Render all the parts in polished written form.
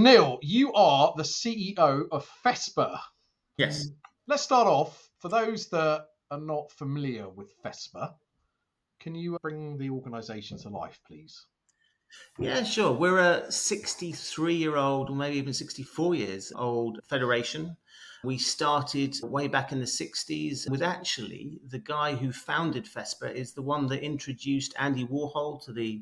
Neil, you are the CEO of FESPA. Yes. Let's start off. For those that are not familiar with FESPA, can you bring the organisation to life, please? Yeah, sure. We're a 63-year-old, or maybe even 64 years old federation. We started way back in the 60s with actually the guy who founded FESPA is the one that introduced Andy Warhol to the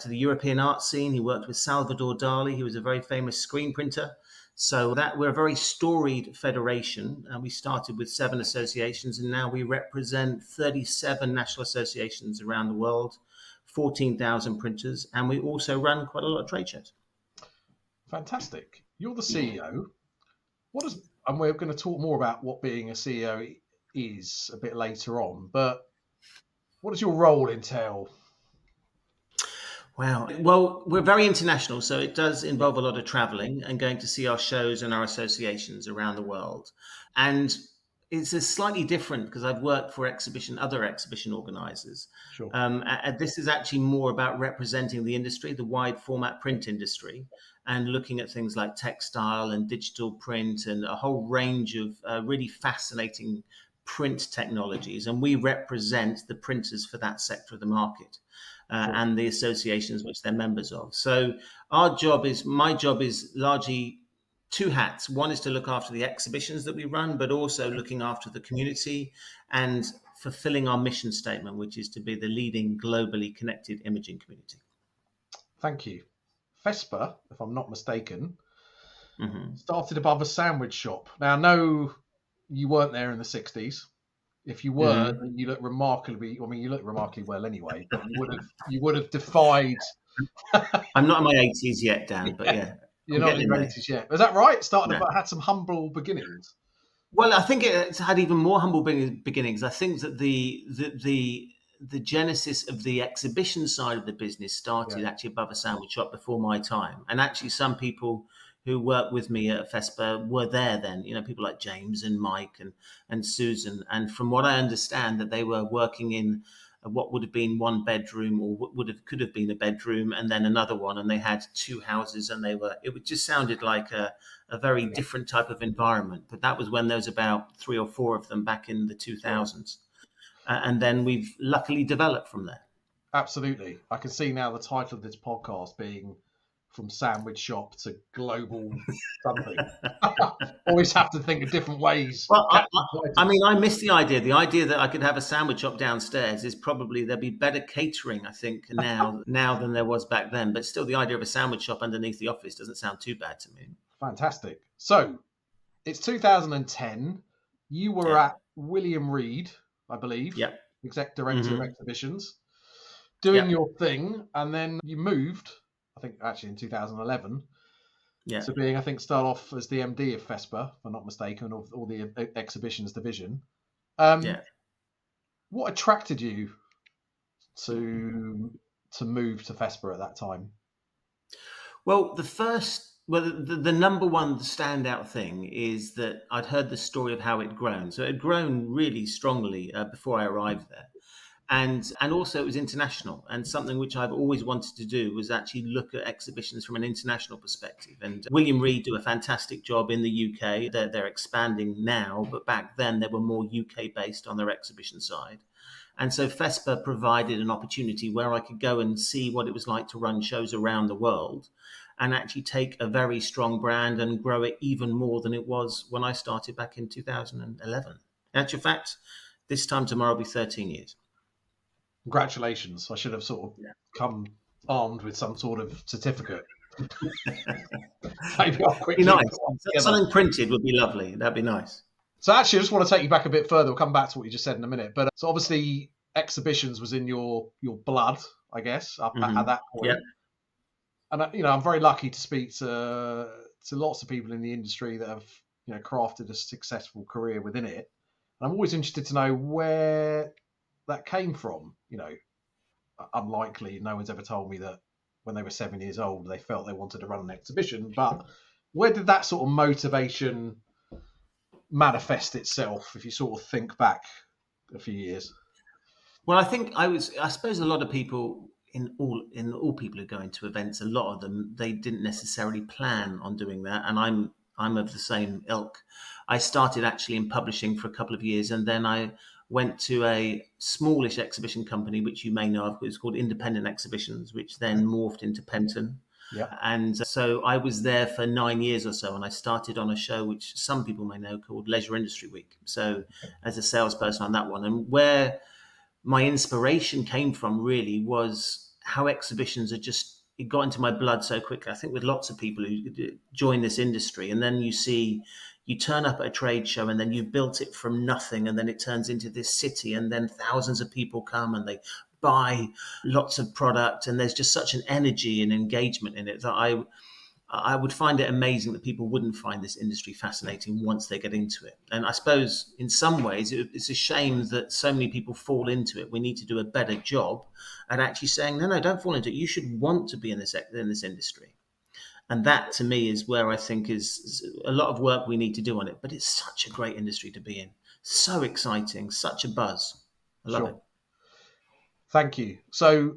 European art scene. He worked with Salvador Dali. He was a very famous screen printer. So that we're a very storied federation. We started with 7 associations, and now we represent 37 national associations around the world, 14,000 printers, and we also run quite a lot of trade shows. Fantastic. You're the CEO. And we're going to talk more about what being a CEO is a bit later on, but what does your role entail? Wow. Well, we're very international, so it does involve a lot of traveling and going to see our shows and our associations around the world. And it's a slightly different because I've worked for other exhibition organisers. Sure. This is actually more about representing the industry, the wide format print industry, and looking at things like textile and digital print and a whole range of really fascinating print technologies. And we represent the printers for that sector of the market. And the associations which they're members of. So my job is largely 2 hats. One is to look after the exhibitions that we run, but also looking after the community and fulfilling our mission statement, which is to be the leading globally connected imaging community. Thank you. FESPA, if I'm not mistaken, started above a sandwich shop. Now, no, you weren't there in the 60s. If you were, you look remarkably. I mean, you look remarkably well anyway. But you would have defied. I'm not in my 80s yet, Dan. But yeah, you're not in your 80s yet. Is that right? Had some humble beginnings. Well, I think it's had even more humble beginnings. I think that the genesis of the exhibition side of the business started actually above a sandwich shop before my time, and actually some people who worked with me at FESPA were there then, people like James and Mike and Susan. And from what I understand, that they were working in what would have been 1 bedroom or could have been a bedroom and then another one. And they had 2 houses and it just sounded like a very different type of environment. But that was when there was about 3 or 4 of them back in the 2000s. And then we've luckily developed from there. Absolutely. I can see now the title of this podcast being From Sandwich Shop to Global something. Always have to think of different ways. Well, I mean, I miss the idea. The idea that I could have a sandwich shop downstairs is probably, there'd be better catering, I think, now than there was back then. But still, the idea of a sandwich shop underneath the office doesn't sound too bad to me. Fantastic. So, it's 2010. You were at William Reed, I believe. Yep. Exec Director of Exhibitions, doing your thing, and then you moved, I think actually in 2011, to being, I think, start off as the MD of FESPA, if I'm not mistaken, of all the exhibitions division. What attracted you to move to FESPA at that time? Well, the number one standout thing is that I'd heard the story of how it'd grown. So it had grown really strongly before I arrived there. And also it was international, and something which I've always wanted to do was actually look at exhibitions from an international perspective. And William Reed do a fantastic job in the UK. They're expanding now, but back then they were more UK based on their exhibition side. And so FESPA provided an opportunity where I could go and see what it was like to run shows around the world and actually take a very strong brand and grow it even more than it was when I started back in 2011. In actual fact, this time tomorrow will be 13 years. Congratulations. I should have sort of come armed with some sort of certificate. Maybe I'll quickly. Be nice. Something printed would be lovely. That'd be nice. So actually, I just want to take you back a bit further. We'll come back to what you just said in a minute. But so obviously, exhibitions was in your blood, I guess, at that point. Yep. And I'm very lucky to speak to lots of people in the industry that have crafted a successful career within it. And I'm always interested to know where that came from. Unlikely, no one's ever told me that when they were 7 years old they felt they wanted to run an exhibition, but where did that sort of motivation manifest itself, if you sort of think back a few years? Well, I suppose a lot of people in all people who go into events, a lot of them, they didn't necessarily plan on doing that. And I'm of the same ilk. I started actually in publishing for a couple of years, and then I went to a smallish exhibition company, which you may know of. It was called Independent Exhibitions, which then morphed into Penton. Yeah. And so I was there for 9 years or so, and I started on a show which some people may know called Leisure Industry Week. So as a salesperson on that one, and where my inspiration came from really was how exhibitions are just, it got into my blood so quickly. I think with lots of people who join this industry, and then you turn up at a trade show and then you've built it from nothing, and then it turns into this city, and then thousands of people come and they buy lots of product, and there's just such an energy and engagement in it that I would find it amazing that people wouldn't find this industry fascinating once they get into it. And I suppose in some ways it's a shame that so many people fall into it. We need to do a better job at actually saying, no, don't fall into it. You should want to be in this industry. And that to me is where I think is a lot of work we need to do on it. But it's such a great industry to be in. So exciting, such a buzz. I love it. Thank you. So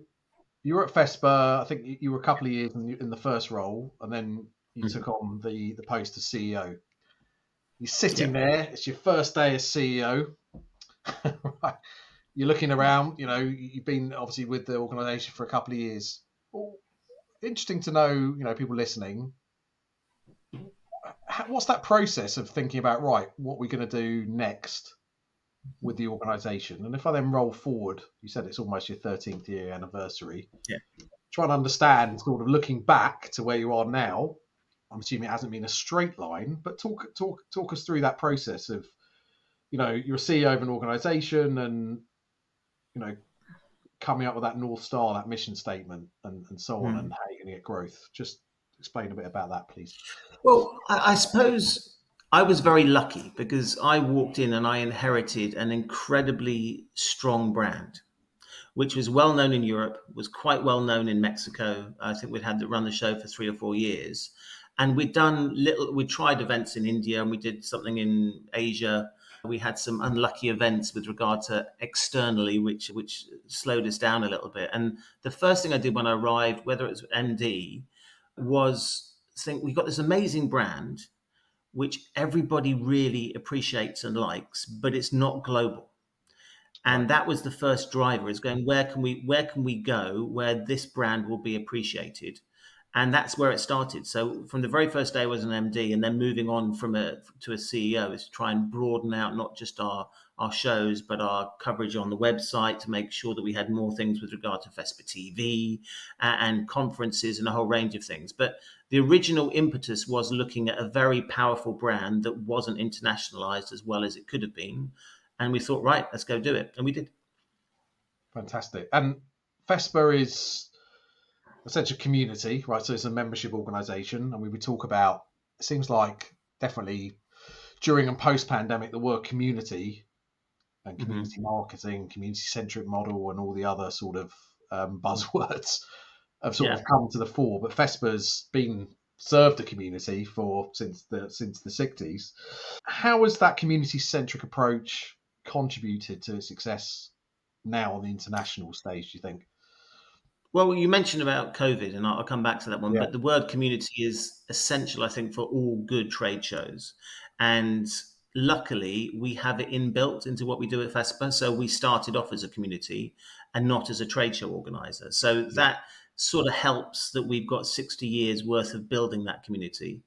you were at FESPA. I think you were a couple of years in the first role, and then you took on the post of CEO. You're sitting there. It's your first day as CEO. Right. You're looking around. You've been obviously with the organisation for a couple of years. Well, interesting to know. People listening. What's that process of thinking about, right, what we're going to do next with the organisation? And if I then roll forward, you said it's almost your 13th year anniversary. Yeah. Trying to understand, sort of looking back to where you are now. I'm assuming it hasn't been a straight line, but talk us through that process of, you're a CEO of an organisation, and coming up with that North Star, that mission statement, and so on, and how you're going to get growth. Just explain a bit about that, please. Well, I suppose I was very lucky because I walked in and I inherited an incredibly strong brand, which was well known in Europe, was quite well known in Mexico. I think we'd had to run the show for 3 or 4 years. And we tried events in India, and we did something in Asia. We had some unlucky events with regard to externally, which slowed us down a little bit. And the first thing I did when I arrived, whether it was MD, was think we've got this amazing brand, which everybody really appreciates and likes, but it's not global. And that was the first driver, is going, where can we go where this brand will be appreciated? And that's where it started. So from the very first day I was an MD, and then moving on to a CEO, is to try and broaden out not just our shows, but our coverage on the website, to make sure that we had more things with regard to FESPA TV and conferences and a whole range of things. But the original impetus was looking at a very powerful brand that wasn't internationalized as well as it could have been. And we thought, right, let's go do it. And we did. Fantastic. And FESPA is essentially a community, right? So it's a membership organisation. And we would talk about, it seems like definitely during and post-pandemic, the word community and community marketing, community-centric model, and all the other sort of buzzwords have sort of come to the fore. But FESPA's been served the community since the 60s. How has that community-centric approach contributed to success now on the international stage, do you think? Well, you mentioned about COVID, and I'll come back to that one, but the word community is essential, I think, for all good trade shows. And luckily, we have it inbuilt into what we do at FESPA. So we started off as a community and not as a trade show organizer. So that sort of helps that we've got 60 years worth of building that community.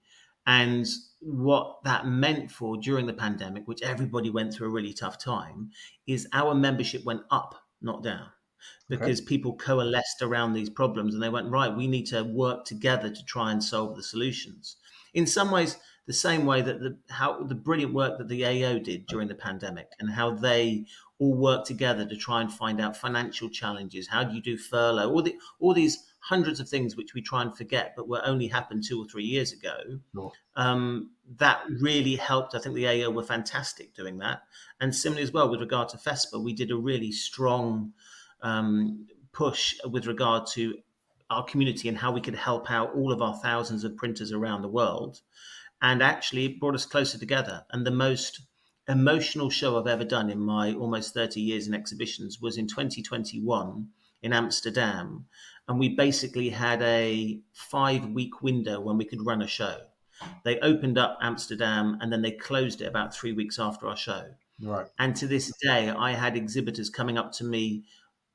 And what that meant for during the pandemic, which everybody went through a really tough time, is our membership went up, not down. Because people coalesced around these problems, and they went, right, we need to work together to try and solve the solutions. In some ways, the same way that the brilliant work that the AO did during the pandemic, and how they all worked together to try and find out financial challenges. How do you do furlough? All these hundreds of things which we try and forget, but were only happened 2 or 3 years ago. Sure. That really helped. I think the AO were fantastic doing that. And similarly as well with regard to FESPA, we did a really strong push with regard to our community and how we could help out all of our thousands of printers around the world. And actually it brought us closer together. And the most emotional show I've ever done in my almost 30 years in exhibitions was in 2021 in Amsterdam, and we basically had a 5-week window when we could run a show. They opened up Amsterdam and then they closed it about 3 weeks after our show. Right. And to this day, I had exhibitors coming up to me,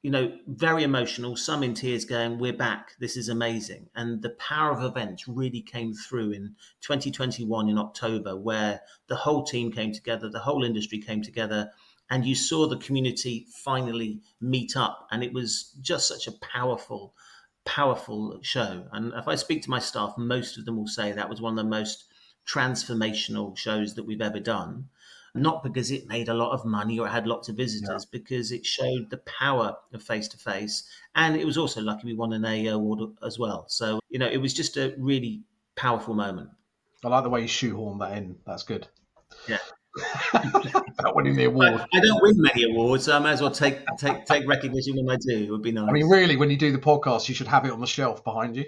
very emotional, some in tears, going, "We're back. This is amazing." And the power of events really came through in 2021 in October, where the whole team came together, the whole industry came together, and you saw the community finally meet up. And it was just such a powerful, powerful show. And if I speak to my staff, most of them will say that was one of the most transformational shows that we've ever done. Not because it made a lot of money or it had lots of visitors, because it showed the power of face-to-face. And it was also lucky we won an AO award as well. So, it was just a really powerful moment. I like the way you shoehorn that in. That's good. Yeah. About winning the award. I don't win many awards, so I might as well take recognition when I do. It would be nice. I mean, really, when you do the podcast, you should have it on the shelf behind you.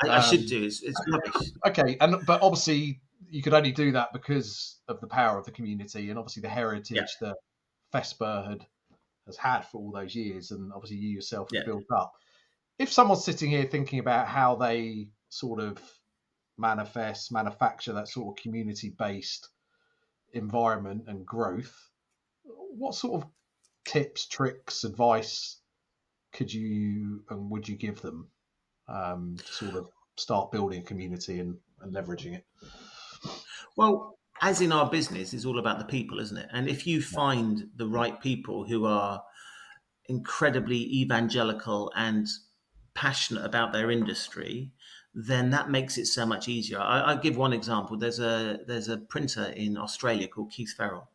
I should do. It's rubbish. Okay, but obviously you could only do that because of the power of the community and obviously the heritage that FESPA has had for all those years, and obviously you yourself have built up. If someone's sitting here thinking about how they sort of manufacture that sort of community-based environment and growth, what sort of tips, tricks, advice would you give them to sort of start building a community and leveraging it? Well, as in our business, it's all about the people, isn't it? And if you find the right people who are incredibly evangelical and passionate about their industry, then that makes it so much easier. I'll give one example. There's a printer in Australia called Keith Farrell,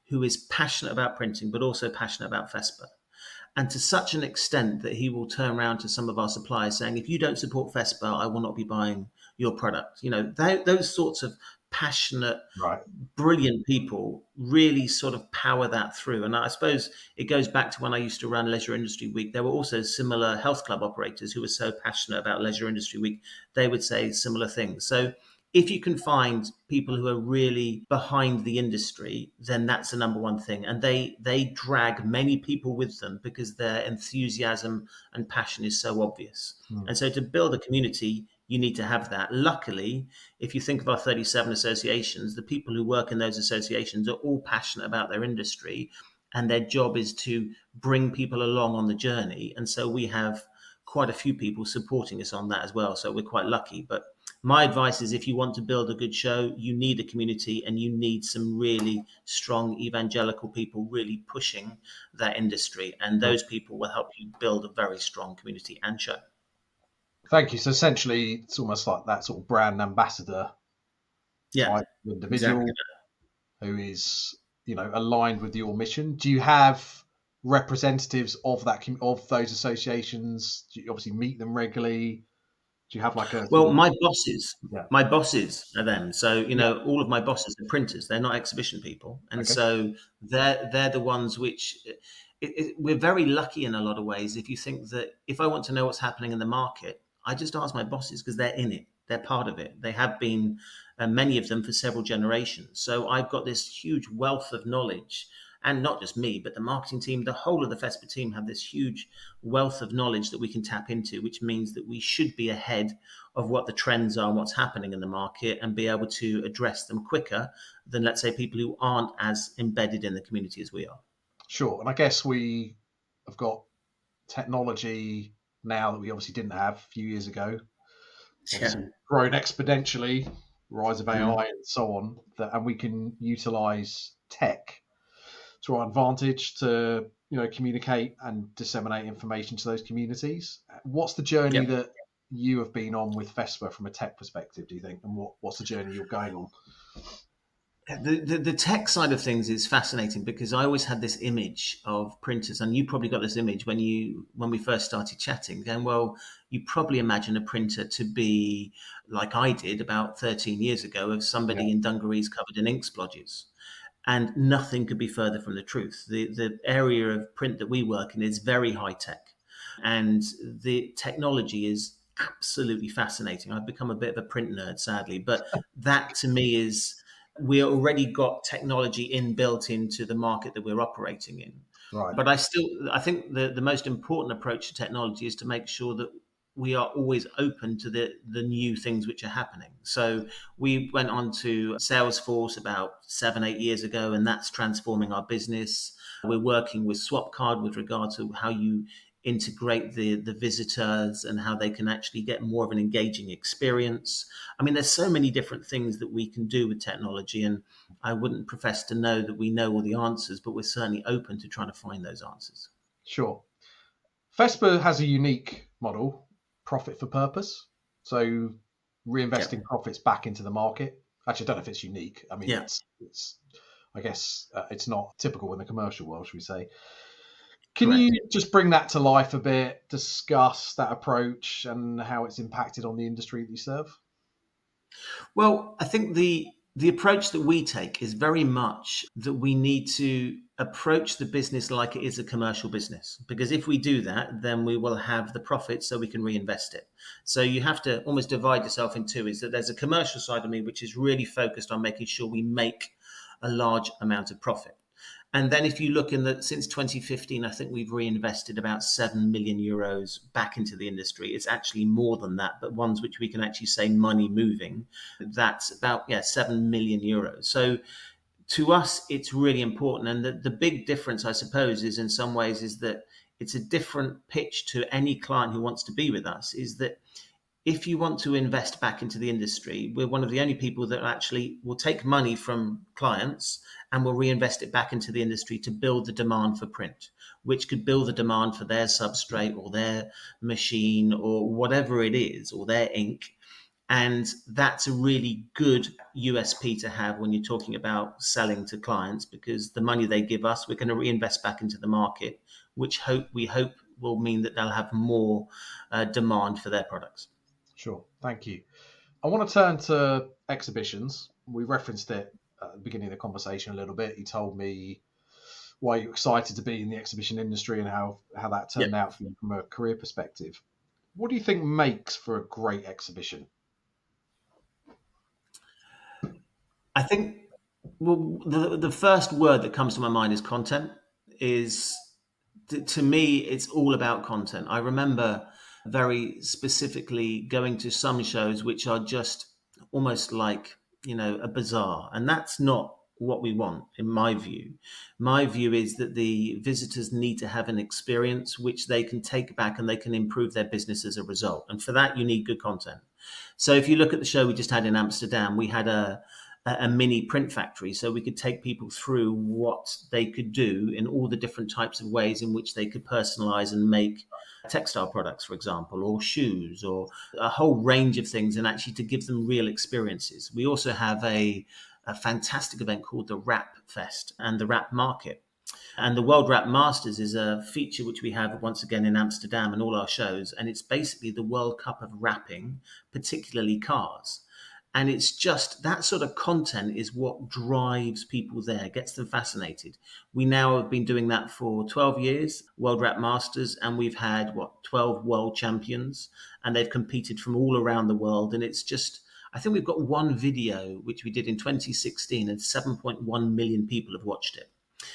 who is passionate about printing, but also passionate about FESPA. And to such an extent that he will turn around to some of our suppliers saying, "If you don't support FESPA, I will not be buying your product." Those sorts of passionate, brilliant people really sort of power that through. And I suppose it goes back to when I used to run Leisure Industry Week. There were also similar health club operators who were so passionate about Leisure Industry Week, they would say similar things. So if you can find people who are really behind the industry, then that's the number one thing. And they drag many people with them because their enthusiasm and passion is so obvious. And so to build a community, you need to have that. Luckily, if you think of our 37 associations, the people who work in those associations are all passionate about their industry, and their job is to bring people along on the journey. And so we have quite a few people supporting us on that as well. So we're quite lucky. But my advice is, if you want to build a good show, you need a community, and you need some really strong evangelical people really pushing that industry. And those people will help you build a very strong community and show. Thank you. So essentially, it's almost like that sort of brand ambassador type individual who is, aligned with your mission. Do you have representatives of those associations? Do you obviously meet them regularly? Do you have like a... Well, my bosses are them. So, all of my bosses are printers. They're not exhibition people. And so they're the ones which... we're very lucky in a lot of ways. If you think that if I want to know what's happening in the market, I just ask my bosses because they're in it. They're part of it. They have been, many of them, for several generations. So I've got this huge wealth of knowledge, and not just me, but the marketing team, the whole of the FESPA team have this huge wealth of knowledge that we can tap into, which means that we should be ahead of what the trends are and what's happening in the market, and be able to address them quicker than, let's say, people who aren't as embedded in the community as we are. Sure. And I guess we have got technology now that we obviously didn't have a few years ago. Obviously grown exponentially, rise of AI and so on, and we can utilize tech to our advantage to, communicate and disseminate information to those communities. What's the journey that you have been on with FESPA from a tech perspective, do you think? And what's the journey you're going on? The tech side of things is fascinating, because I always had this image of printers, and you probably got this image when we first started chatting, going, well, you probably imagine a printer to be like I did about 13 years ago, of somebody in dungarees covered in ink splodges. And nothing could be further from the truth. The area of print that we work in is very high tech, and the technology is absolutely fascinating. I've become a bit of a print nerd, sadly, but that to me is... we already got technology inbuilt into the market that we're operating in. Right. But I think the most important approach to technology is to make sure that we are always open to the new things which are happening. So we went on to Salesforce about 7-8 years ago, and that's transforming our business. We're working with Swapcard with regard to how you integrate the visitors and how they can actually get more of an engaging experience. I mean, there's so many different things that we can do with technology, and I wouldn't profess to know that we know all the answers, but we're certainly open to trying to find those answers. Sure. FESPA has a unique model, profit for purpose. So reinvesting profits back into the market. Actually, I don't know if it's unique. I mean, Yeah. it's I guess it's not typical in the commercial world, should we say. Can Correct. you just bring that to life a bit, discuss that approach and how it's impacted on the industry that you serve? Well, I think the approach that we take is very much that we need to approach the business like it is a commercial business. Because if we do that, then we will have the profit so we can reinvest it. So you have to almost divide yourself in two, is that there's a commercial side of me which is really focused on making sure we make a large amount of profit. And then if you look since 2015, I think we've reinvested about 7 million euros back into the industry. It's actually more than that, but ones which we can actually say money moving, that's about 7 million euros. So to us, it's really important. And the big difference, I suppose, is in some ways is that it's a different pitch to any client who wants to be with us, is that if you want to invest back into the industry, we're one of the only people that actually will take money from clients and will reinvest it back into the industry to build the demand for print, which could build the demand for their substrate or their machine or whatever it is, or their ink. And that's a really good USP to have when you're talking about selling to clients, because the money they give us, we're going to reinvest back into the market, which we hope will mean that they'll have more demand for their products. Sure. Thank you. I want to turn to exhibitions. We referenced it at the beginning of the conversation a little bit. You told me why you're excited to be in the exhibition industry and how that turned out for you from a career perspective. What do you think makes for a great exhibition? I think, well, the first word that comes to my mind is content. To me, it's all about content. I remember very specifically going to some shows which are just almost like, a bazaar, and that's not what we want, in my view. My view is that the visitors need to have an experience which they can take back and they can improve their business as a result. And for that, you need good content. So if you look at the show we just had in Amsterdam, we had a mini print factory, so we could take people through what they could do in all the different types of ways in which they could personalize and make textile products, for example, or shoes, or a whole range of things, and actually to give them real experiences. We also have a fantastic event called the Wrap Fest and the Wrap Market. And the World Wrap Masters is a feature which we have once again in Amsterdam and all our shows. And it's basically the World Cup of wrapping, particularly cars. And it's just that sort of content is what drives people there, gets them fascinated. We now have been doing that for 12 years, World Wrap Masters, and we've had, 12 world champions, and they've competed from all around the world. And it's just, I think we've got one video, which we did in 2016, and 7.1 million people have watched it.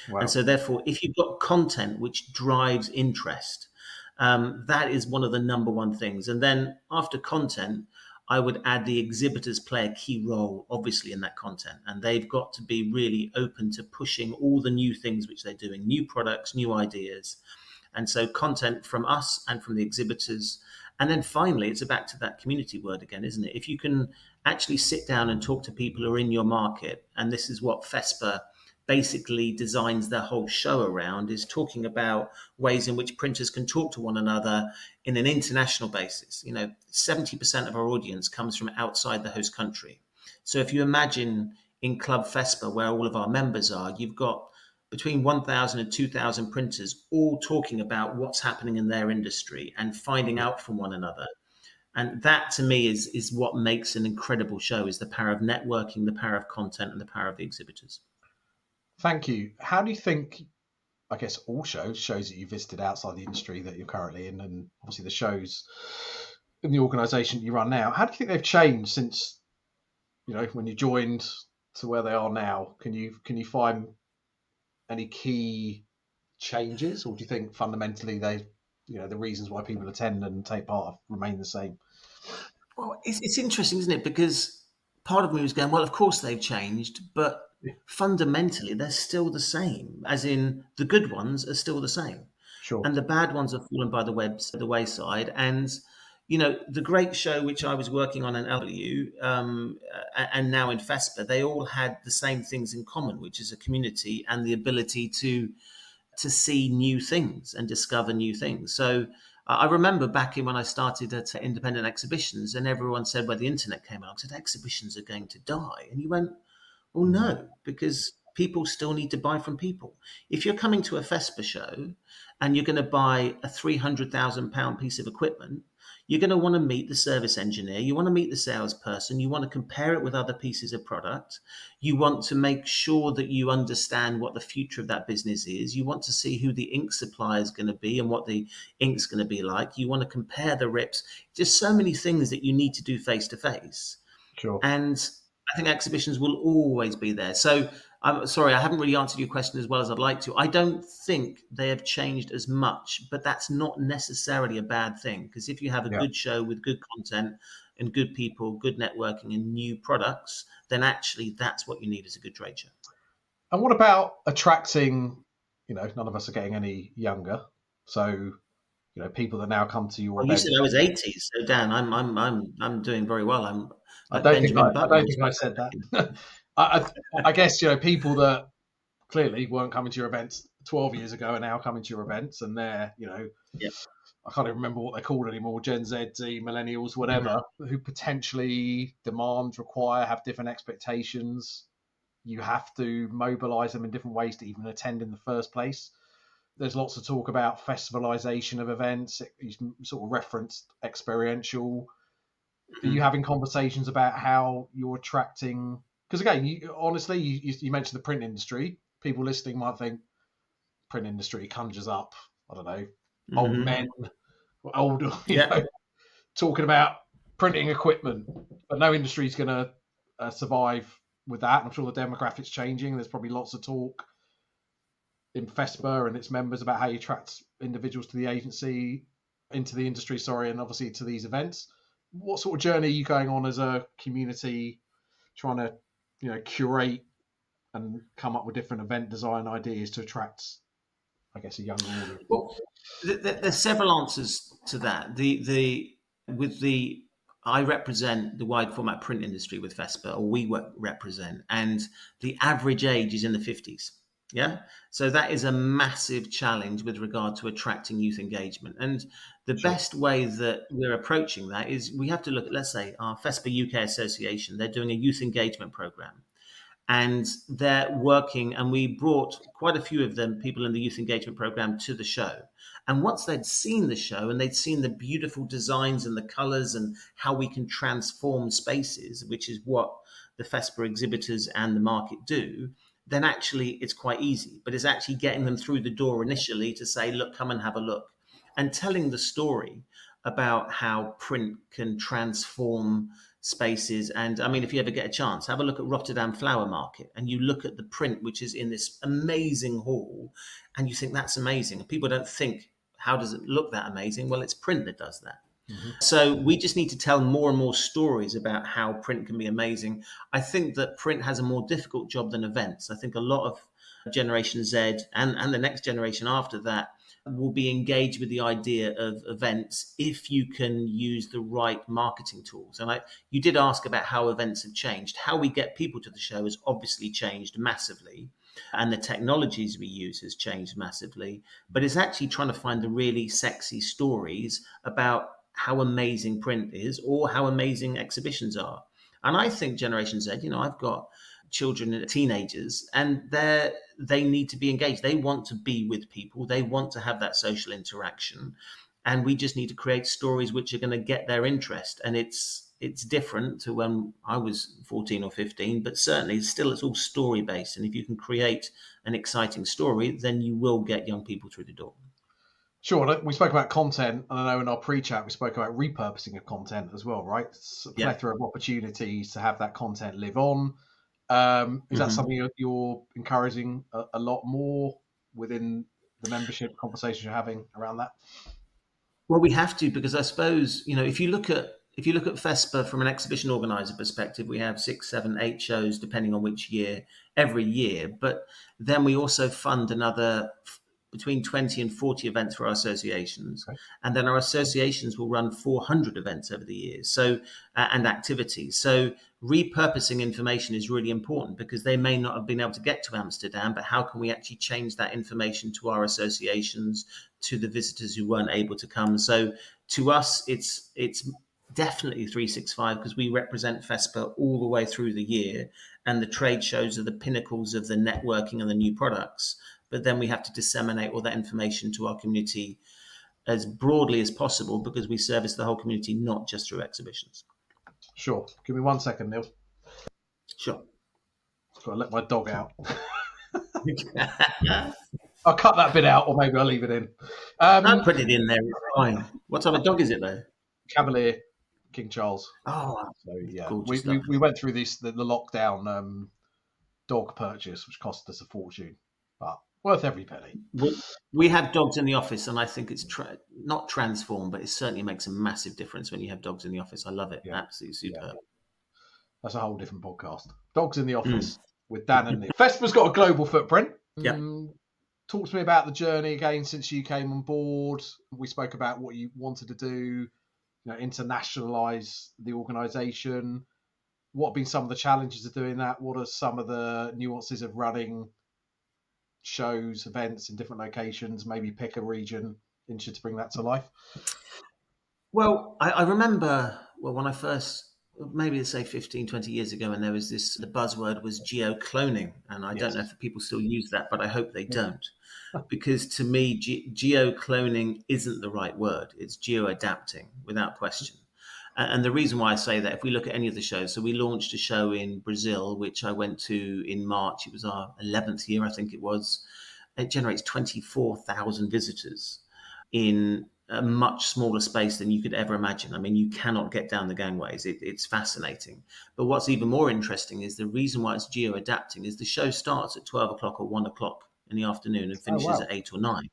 Wow. And so therefore, if you've got content which drives interest, that is one of the number one things. And then after content, I would add the exhibitors play a key role, obviously, in that content. And they've got to be really open to pushing all the new things which they're doing, new products, new ideas. And so content from us and from the exhibitors. And then finally, it's back to that community word again, isn't it? If you can actually sit down and talk to people who are in your market, and this is what FESPA basically designs their whole show around, is talking about ways in which printers can talk to one another in an international basis. 70% of our audience comes from outside the host country. So if you imagine in Club FESPA, where all of our members are, you've got between 1,000 and 2,000 printers all talking about what's happening in their industry and finding out from one another. And that, to me, is what makes an incredible show, is the power of networking, the power of content, and the power of the exhibitors. Thank you. How do you think, I guess all shows that you visited outside the industry that you're currently in, and obviously the shows in the organisation you run now, how do you think they've changed since, when you joined to where they are now? Can you find any key changes, or do you think fundamentally the reasons why people attend and take part remain the same? Well, it's interesting, isn't it? Because part of me was going, well, of course they've changed, but Yeah. fundamentally they're still the same. As in, the good ones are still the same, Sure. and the bad ones have fallen by the wayside. And the great show which I was working on in LW, and now in FESPA, they all had the same things in common, which is a community and the ability to see new things and discover new things. So I remember back in when I started at independent exhibitions, and everyone said, when the internet came out, said exhibitions are going to die. And you went, well, no, because people still need to buy from people. If you're coming to a FESPA show and you're going to buy a £300,000 piece of equipment, you're going to want to meet the service engineer. You want to meet the salesperson. You want to compare it with other pieces of product. You want to make sure that you understand what the future of that business is. You want to see who the ink supplier is going to be and what the ink's going to be like. You want to compare the rips. Just so many things that you need to do face to face. Sure. And I think exhibitions will always be there. So I'm sorry, I haven't really answered your question as well as I'd like to. I don't think they have changed as much, but that's not necessarily a bad thing, because if you have a Yeah. good show with good content and good people, good networking and new products, then actually that's what you need as a good trade show. And what about attracting, none of us are getting any younger. So, people that now come to your Well, you event. said I was 80, so Dan, I'm doing very well. I'm I like don't think Benjamin I Button. don't think I said that. I guess people that clearly weren't coming to your events 12 years ago are now coming to your events, and they're Yeah. I can't even remember what they're called anymore, Gen Z, Z, millennials, whatever, who potentially demand, require, have different expectations. You have to mobilize them in different ways to even attend in the first place. There's lots of talk about festivalization of events. You sort of referenced experiential. Are you having conversations about how you're attracting? Because again, honestly, you mentioned the print industry. People listening might think print industry conjures up, I don't know, old men, older, Yeah. talking about printing equipment, but no industry is going to survive with that. I'm sure the demographics changing. There's probably lots of talk in FESPA and its members about how you attract individuals to the agency, into the industry, and obviously to these events. What sort of journey are you going on as a community, trying to, curate and come up with different event design ideas to attract, I guess, a younger audience? Well, there's several answers to that. I represent the wide format print industry with FESPA, or we represent, and the average age is in the 50s. Yeah. So that is a massive challenge with regard to attracting youth engagement. And the best way that we're approaching that is we have to look at, let's say, our FESPA UK Association. They're doing a youth engagement program, and they're working, and we brought quite a few of them, people in the youth engagement program, to the show. And once they'd seen the show and they'd seen the beautiful designs and the colors and how we can transform spaces, which is what the FESPA exhibitors and the market do, then actually it's quite easy. But it's actually getting them through the door initially to say, look, come and have a look, and telling the story about how print can transform spaces. And I mean, if you ever get a chance, have a look at Rotterdam Flower Market and you look at the print, which is in this amazing hall, and you think that's amazing. And people don't think, how does it look that amazing? Well, it's print that does that. So we just need to tell more and more stories about how print can be amazing. I think that print has a more difficult job than events. I think a lot of Generation Z and the next generation after that will be engaged with the idea of events if you can use the right marketing tools. And you did ask about how events have changed. How we get people to the show has obviously changed massively, and the technologies we use has changed massively. But it's actually trying to find the really sexy stories about how amazing print is or how amazing exhibitions are. And I think Generation Z, I've got children and teenagers, and they need to be engaged. They want to be with people. They want to have that social interaction. And we just need to create stories which are going to get their interest. And it's different to when I was 14 or 15, but certainly still it's all story based. And if you can create an exciting story, then you will get young people through the door. Sure. We spoke about content, and I know in our pre-chat we spoke about repurposing of content as well, right? It's a plethora of opportunities to have that content live on. Is that something you're encouraging a lot more within the membership conversations you're having around that? Well, we have to, because I suppose, if you look at FESPA from an exhibition organizer perspective, we have 6, 7, 8 shows depending on which year every year. But then we also fund another between 20 and 40 events for our associations. Okay. And then our associations will run 400 events over the years. So, and activities. So repurposing information is really important, because they may not have been able to get to Amsterdam, but how can we actually change that information to our associations, to the visitors who weren't able to come? So to us, it's definitely 365, because we represent FESPA all the way through the year, and the trade shows are the pinnacles of the networking and the new products. But then we have to disseminate all that information to our community as broadly as possible, because we service the whole community, not just through exhibitions. Sure. Give me 1 second, Neil. Sure. I've got to let my dog out. I'll cut that bit out, or maybe I'll leave it in. I'll put it in there. It's fine. What type of dog is it, though? Cavalier, King Charles. Oh, so yeah, we went through this the lockdown dog purchase, which cost us a fortune, but worth every penny. We have dogs in the office, and I think it's not transformed, but it certainly makes a massive difference when you have dogs in the office. I love it. Yeah. Absolutely superb. Yeah. That's a whole different podcast. Dogs in the office with Dan and Neil. FESPA's got a global footprint. Yeah. Talk to me about the journey again since you came on board. We spoke about what you wanted to do, internationalize the organisation. What have been some of the challenges of doing that? What are some of the nuances of running shows, events in different locations? Maybe pick a region, interested to bring that to life. Well, I remember, when I first, maybe let's say 15, 20 years ago, and there was the buzzword was geo-cloning. And I don't know if people still use that, but I hope they don't. Because to me, geo-cloning isn't the right word. It's geo-adapting, without question. And the reason why I say that, if we look at any of the shows, so we launched a show in Brazil, which I went to in March. It was our 11th year, I think it was. It generates 24,000 visitors in a much smaller space than you could ever imagine. I mean, you cannot get down the gangways. It's fascinating. But what's even more interesting is the reason why it's geo-adapting is the show starts at 12 o'clock or 1 o'clock in the afternoon and finishes at 8 or 9.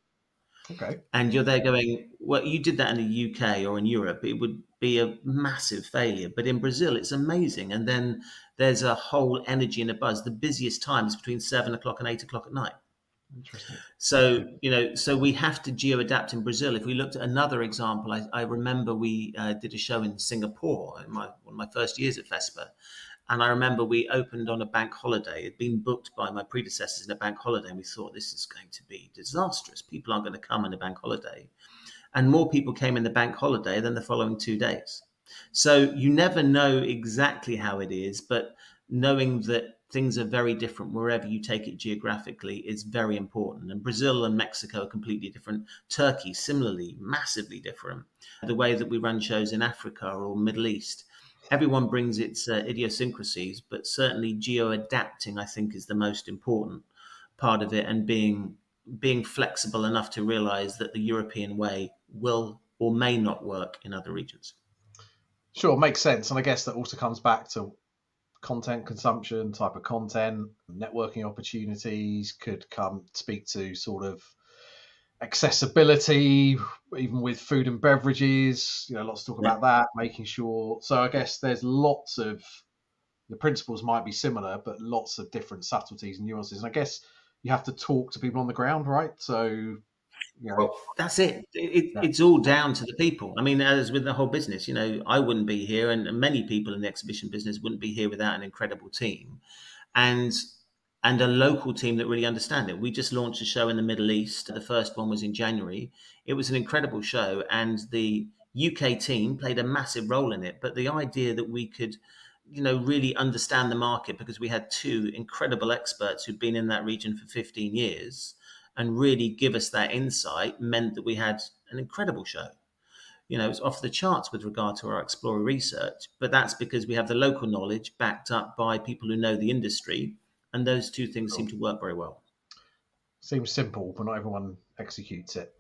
Okay. And you're there going, well, you did that in the UK or in Europe, it would be a massive failure. But in Brazil, it's amazing. And then there's a whole energy and a buzz. The busiest time is between 7 o'clock and 8 o'clock at night. Interesting. So, so we have to geo-adapt in Brazil. If we looked at another example, I remember we did a show in Singapore in one of my first years at FESPA. And I remember we opened on a bank holiday. It had been booked by my predecessors in a bank holiday. And we thought, this is going to be disastrous. People aren't going to come on a bank holiday. And more people came in the bank holiday than the following 2 days. So you never know exactly how it is, but knowing that things are very different wherever you take it geographically is very important. And Brazil and Mexico are completely different. Turkey, similarly, massively different. The way that we run shows in Africa or Middle East, everyone brings its idiosyncrasies, but certainly geo-adapting, I think, is the most important part of it, and being flexible enough to realize that the European way will or may not work in other regions. Sure, makes sense. And I guess that also comes back to content consumption, type of content, networking opportunities could speak to sort of accessibility, even with food and beverages, lots to talk about that, making sure. So I guess there's lots of, the principles might be similar, but lots of different subtleties and nuances. And I guess you have to talk to people on the ground, right? So, well, that's it. It's all down to the people. I mean, as with the whole business, I wouldn't be here, and many people in the exhibition business wouldn't be here without an incredible team. And a local team that really understand it. We just launched a show in the Middle East. The first one was in January. It was an incredible show, and the UK team played a massive role in it. But the idea that we could, really understand the market, because we had 2 incredible experts who'd been in that region for 15 years and really give us that insight, meant that we had an incredible show. It's off the charts with regard to our Explorer research, but that's because we have the local knowledge backed up by people who know the industry. And those 2 things seem to work very well. Seems simple, but not everyone executes it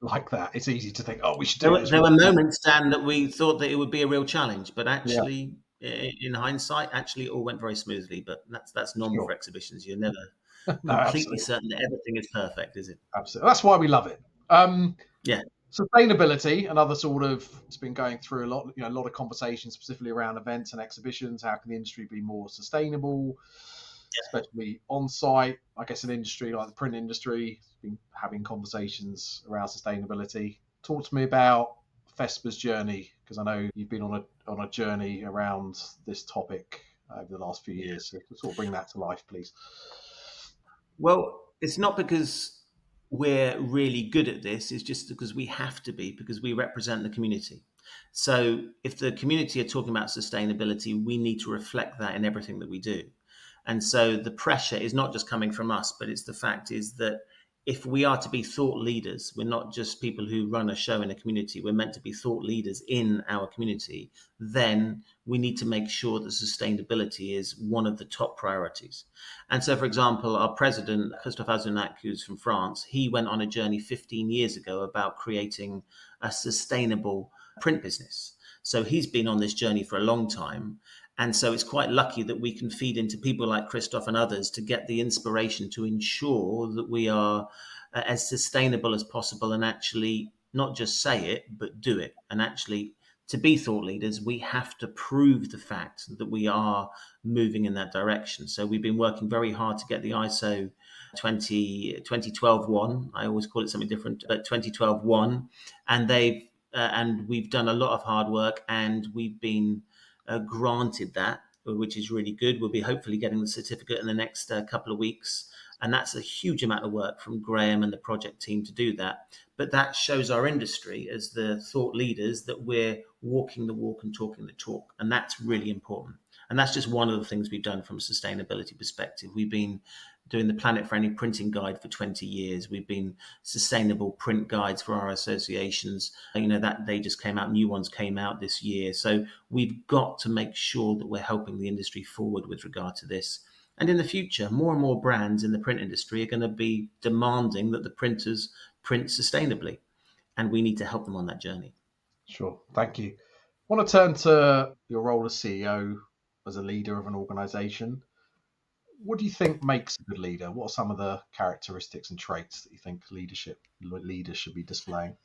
like that. It's easy to think, we should do it. There were moments, Dan, that we thought that it would be a real challenge, but actually, in hindsight, it all went very smoothly. But that's normal for exhibitions. You never No, completely absolutely. certain that everything is perfect, is it? Absolutely. That's why we love it. Yeah. Sustainability, another sort of, it's been going through a lot of conversations specifically around events and exhibitions. How can the industry be more sustainable, especially on site? I guess an industry like the print industry has been having conversations around sustainability. Talk to me about FESPA's journey, because I know you've been on a journey around this topic over the last few years. So sort of bring that to life, please. Well, it's not because we're really good at this, it's just because we have to be, because we represent the community. So if the community are talking about sustainability, we need to reflect that in everything that we do. And so the pressure is not just coming from us, but it's the fact is that if we are to be thought leaders, we're not just people who run a show in a community, we're meant to be thought leaders in our community, then we need to make sure that sustainability is one of the top priorities. And so, for example, our president, Christophe Azunac, who's from France, he went on a journey 15 years ago about creating a sustainable print business. So he's been on this journey for a long time. And so it's quite lucky that we can feed into people like Christoph and others to get the inspiration to ensure that we are as sustainable as possible and actually not just say it, but do it. And actually, to be thought leaders, we have to prove the fact that we are moving in that direction. So we've been working very hard to get the ISO 2012 one. I always call it something different, but 2012 one. And we've done a lot of hard work, and we've been granted that, which is really good. We'll be hopefully getting the certificate in the next couple of weeks. And that's a huge amount of work from Graham and the project team to do that. But that shows our industry as the thought leaders that we're walking the walk and talking the talk. And that's really important. And that's just one of the things we've done from a sustainability perspective. We've been doing the Planet Friendly Printing Guide for 20 years. We've been sustainable print guides for our associations. That they just came out, new ones came out this year. So we've got to make sure that we're helping the industry forward with regard to this. And in the future, more and more brands in the print industry are going to be demanding that the printers print sustainably. And we need to help them on that journey. Sure. Thank you. I want to turn to your role as CEO, as a leader of an organization. What do you think makes a good leader? What are some of the characteristics and traits that you think leaders should be displaying?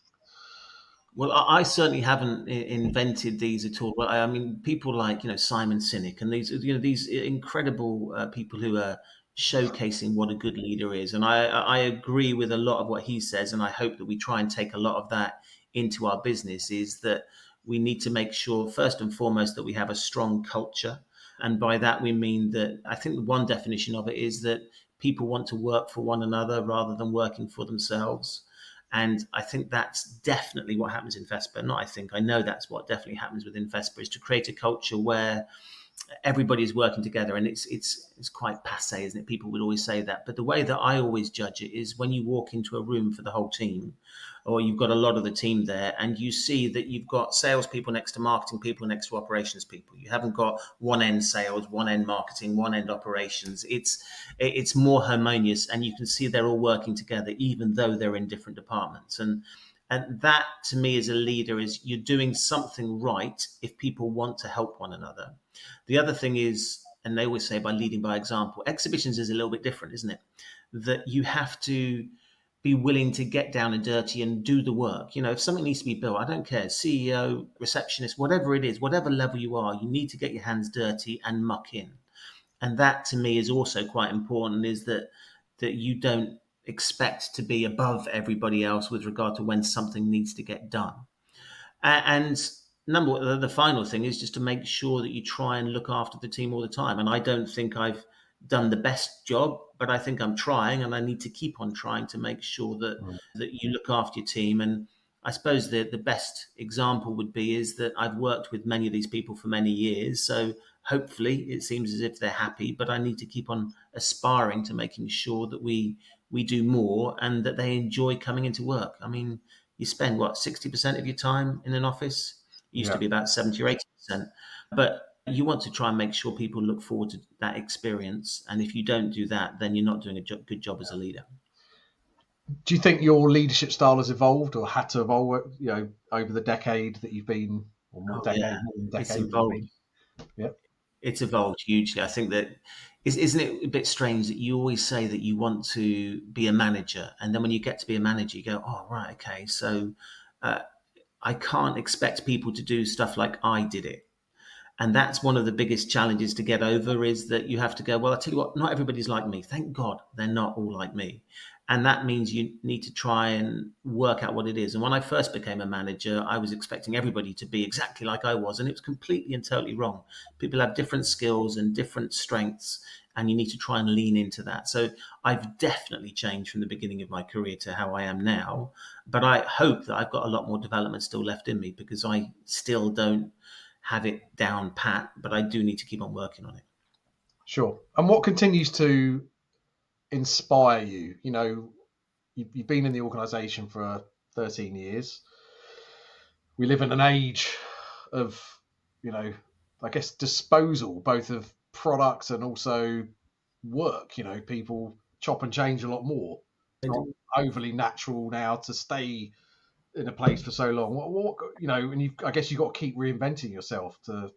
Well, I certainly haven't invented these at all. Well, I mean, people like Simon Sinek and these incredible people who are showcasing what a good leader is, and I agree with a lot of what he says, and I hope that we try and take a lot of that into our business. Is that we need to make sure first and foremost that we have a strong culture, and by that we mean that I think one definition of it is that people want to work for one another rather than working for themselves. And I think that's definitely what happens in FESPA. Not I think, I know that's what definitely happens within FESPA, is to create a culture where everybody's working together. And it's quite passe, isn't it? People would always say that. But the way that I always judge it is when you walk into a room for the whole team, or you've got a lot of the team there, and you see that you've got salespeople next to marketing people next to operations people. You haven't got one end sales, one end marketing, one end operations. It's more harmonious, and you can see they're all working together, even though they're in different departments. And that, to me, as a leader, is you're doing something right if people want to help one another. The other thing is, and they always say by leading by example, exhibitions is a little bit different, isn't it? That you have to be willing to get down and dirty and do the work. If something needs to be built, I don't care, CEO, receptionist, whatever it is, whatever level you are, you need to get your hands dirty and muck in. And that, to me, is also quite important, is that you don't expect to be above everybody else with regard to when something needs to get done. And the final thing is just to make sure that you try and look after the team all the time. And I don't think I've done the best job, but I think I'm trying, and I need to keep on trying to make sure that you look after your team. And I suppose the best example would be is that I've worked with many of these people for many years. So hopefully it seems as if they're happy, but I need to keep on aspiring to making sure that we do more and that they enjoy coming into work. I mean, you spend 60% of your time in an office. It used to be about 70 or 80%, but you want to try and make sure people look forward to that experience. And if you don't do that, then you're not doing a good job as a leader. Do you think your leadership style has evolved or had to evolve, over the decade that you've been, or more than It's decade that you've evolved. been? Yep. It's evolved hugely. I think that isn't it a bit strange that you always say that you want to be a manager, and then when you get to be a manager, you go, "Oh, right, okay, so uh, I can't expect people to do stuff like I did it." And that's one of the biggest challenges to get over, is that you have to go, well, I tell you what, not everybody's like me. Thank God they're not all like me. And that means you need to try and work out what it is. And when I first became a manager, I was expecting everybody to be exactly like I was. And it was completely and totally wrong. People have different skills and different strengths, and you need to try and lean into that. So I've definitely changed from the beginning of my career to how I am now. But I hope that I've got a lot more development still left in me, because I still don't have it down pat, but I do need to keep on working on it. Sure. And what continues to inspire you? You know, you've been in the organisation for 13 years. We live in an age of, you know, I guess disposal, both of products and also work. You know, people chop and change a lot more. It's not overly natural now to stay in a place for so long. What you know, and I guess you've got to keep reinventing yourself to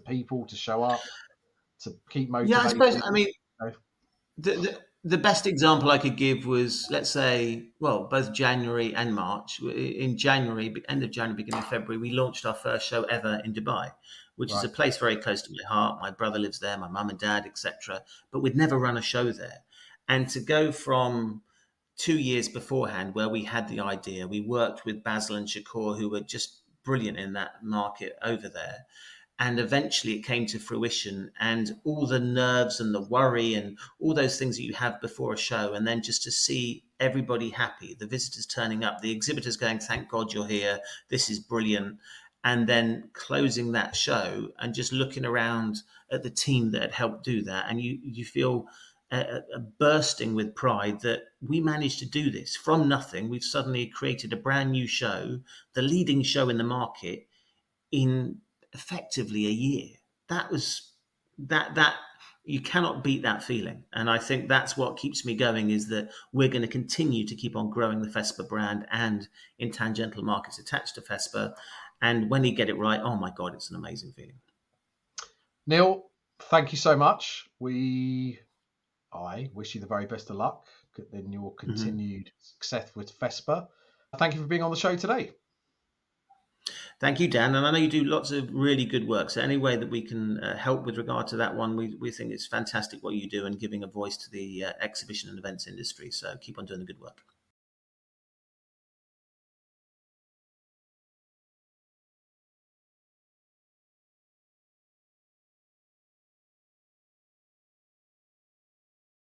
people to show up, to keep Yeah, I suppose. motivated. I mean, You know? the best example I could give was, let's say, well, both January and March. In January, end of January, beginning of February, we launched our first show ever in Dubai, which is Right. a place very close to my heart. My brother lives there, my mum and dad, etc. But we'd never run a show there, and to go from 2 years beforehand, where we had the idea, we worked with Basil and Shakur, who were just brilliant in that market over there. And eventually it came to fruition, and all the nerves and the worry and all those things that you have before a show. And then just to see everybody happy, the visitors turning up, the exhibitors going, "Thank God you're here. This is brilliant." And then closing that show and just looking around at the team that had helped do that. And you feel bursting with pride that we managed to do this from nothing. We've suddenly created a brand new show, the leading show in the market, in effectively a year. That was that you cannot beat that feeling. And I think that's what keeps me going, is that we're going to continue to keep on growing the FESPA brand and in tangential markets attached to FESPA. And when you get it right, oh my God, it's an amazing feeling. Neil, thank you so much. I wish you the very best of luck in your continued success with FESPA. Thank you for being on the show today. Thank you, Dan. And I know you do lots of really good work. So any way that we can help with regard to that one, we think it's fantastic what you do, and giving a voice to the exhibition and events industry. So keep on doing the good work.